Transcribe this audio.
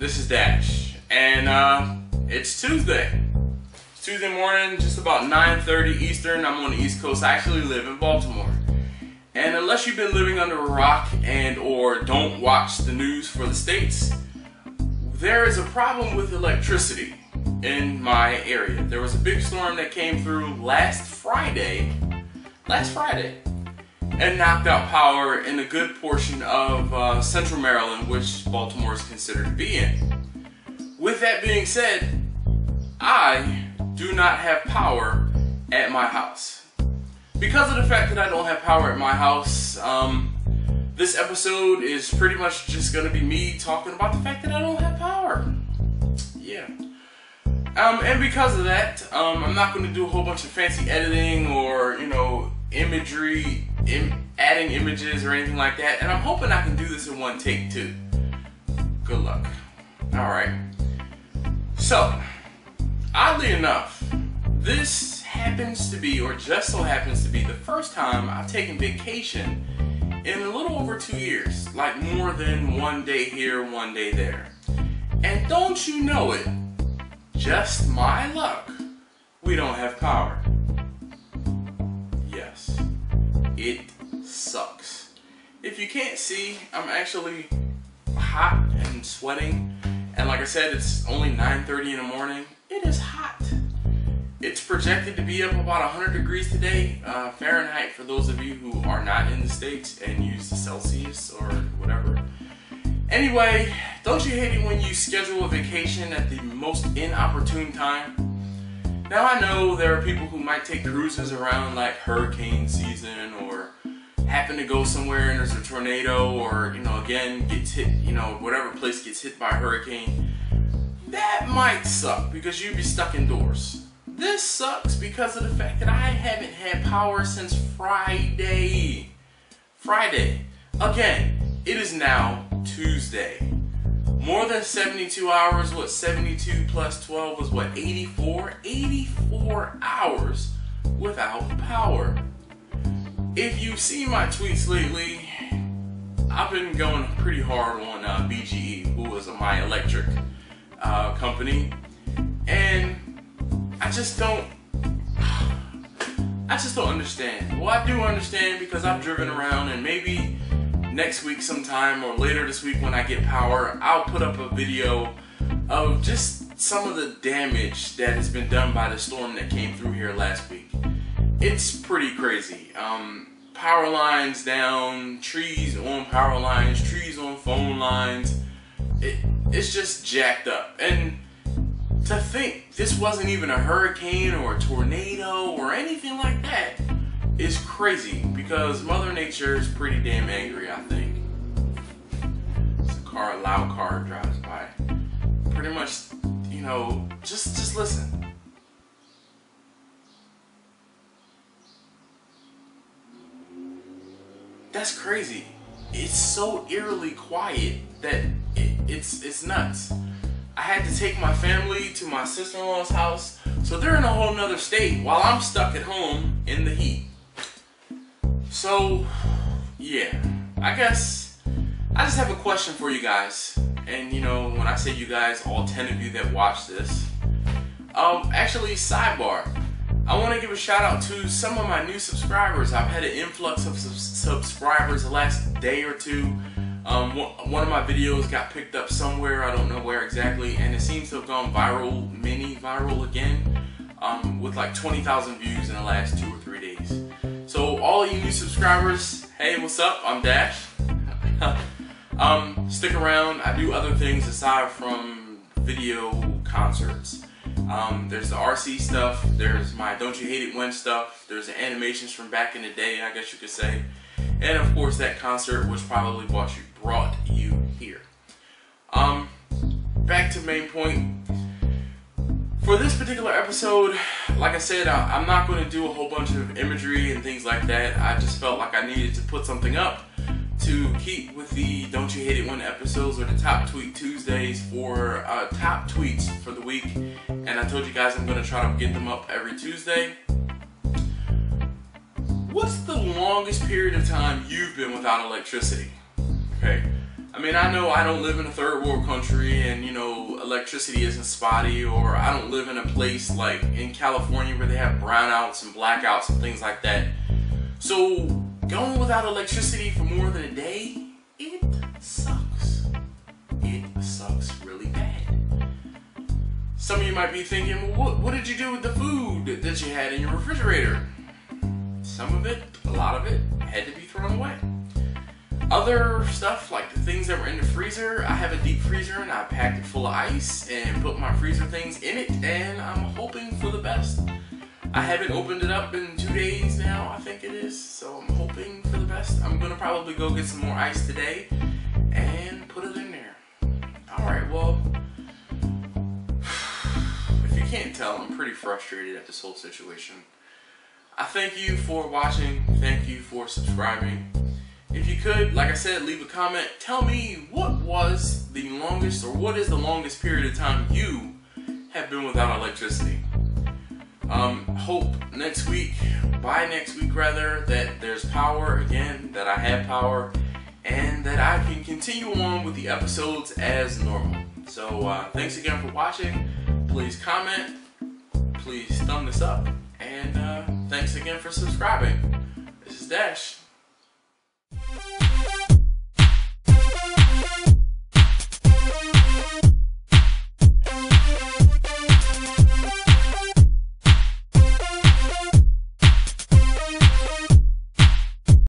This is Dash, and it's Tuesday. It's Tuesday morning, just about 9:30 Eastern. I'm on the East Coast. I actually live in Baltimore. And unless you've been living under a rock and or don't watch the news for the States, there is a problem with electricity in my area. There was a big storm that came through last Friday, and knocked out power in a good portion of central Maryland, which Baltimore is considered to be in. With that being said, I do not have power at my house. Because of the fact that I don't have power at my house, this episode is pretty much just going to be me talking about the fact that I don't have power. Yeah. And because of that, I'm not going to do a whole bunch of fancy editing or, imagery, adding images or anything like that. And I'm hoping I can do this in one take too. Good luck. Alright. So, oddly enough, this happens to be, or just so happens to be, the first time I've taken vacation in a little over 2 years. Like more than one day here, one day there. And don't you know it, just my luck, we don't have power. Yes, it sucks. If you can't see, I'm actually hot and sweating. And like I said, it's only 9:30 in the morning. It is hot. It's projected to be up about 100 degrees today, Fahrenheit for those of you who are not in the States and use the Celsius or whatever. Anyway, don't you hate it when you schedule a vacation at the most inopportune time? Now I know there are people who might take cruises around like hurricane season or happen to go somewhere and there's a tornado or, again, gets hit, whatever place gets hit by a hurricane. That might suck because you'd be stuck indoors. This sucks because of the fact that I haven't had power since Friday. Again, it is now Tuesday. More than 72 hours, 72 plus 12 was 84? 84 hours without power. If you've seen my tweets lately, I've been going pretty hard on BGE, who is my electric company, and I just don't understand. Well, I do understand because I've driven around, and maybe next week sometime or later this week when I get power, I'll put up a video of just some of the damage that has been done by the storm that came through here last week. It's pretty crazy. Power lines down, trees on power lines, trees on phone lines. It's just jacked up. And to think this wasn't even a hurricane or a tornado or anything like that is crazy because Mother Nature is pretty damn angry, I think. It's a loud car drives by. Pretty much, just listen. That's crazy. It's so eerily quiet that it's nuts. I had to take my family to my sister-in-law's house, so they're in a whole nother state while I'm stuck at home in the heat. So, yeah, I guess I just have a question for you guys. And when I say you guys, all 10 of you that watch this, actually, sidebar, I want to give a shout out to some of my new subscribers. I've had an influx of subscribers the last day or two. One of my videos got picked up somewhere, I don't know where exactly, and it seems to have gone viral, mini viral again, with like 20,000 views in the last 2 or 3 days. So all you new subscribers, hey, what's up? I'm Dash. Stick around. I do other things aside from video concerts. There's the RC stuff, there's my Don't You Hate It When stuff, there's the animations from back in the day, I guess you could say, and of course that concert which probably brought you here. Back to the main point. For this particular episode, like I said, I'm not going to do a whole bunch of imagery and things like that. I just felt like I needed to put something up to keep with the Don't You Hate It When episodes or the Top Tweet Tuesdays for top tweets for the week. And I told you guys I'm going to try to get them up every Tuesday. What's the longest period of time you've been without electricity? Okay, I mean, I know I don't live in a third world country and, you know, electricity isn't spotty, or I don't live in a place like in California where they have brownouts and blackouts and things like that. So going without electricity for more than a day, it sucks. It sucks really bad. Some of you might be thinking, well, what did you do with the food that you had in your refrigerator? Some of it, a lot of it, had to be thrown away. Other stuff, like the things that were in the freezer, I have a deep freezer and I packed it full of ice and put my freezer things in it, and I'm hoping for the best. I haven't opened it up in 2 days now, I think it is, so I'm hoping for the best. I'm gonna probably go get some more ice today and put it in there. Alright, well, if you can't tell, I'm pretty frustrated at this whole situation. I thank you for watching, thank you for subscribing. If you could, like I said, leave a comment. Tell me what was the longest, or what is the longest period of time you have been without electricity. Hope next week, by next week rather, that there's power again, that I have power, and that I can continue on with the episodes as normal. So thanks again for watching. Please comment, please thumb this up, and thanks again for subscribing. This is Dash.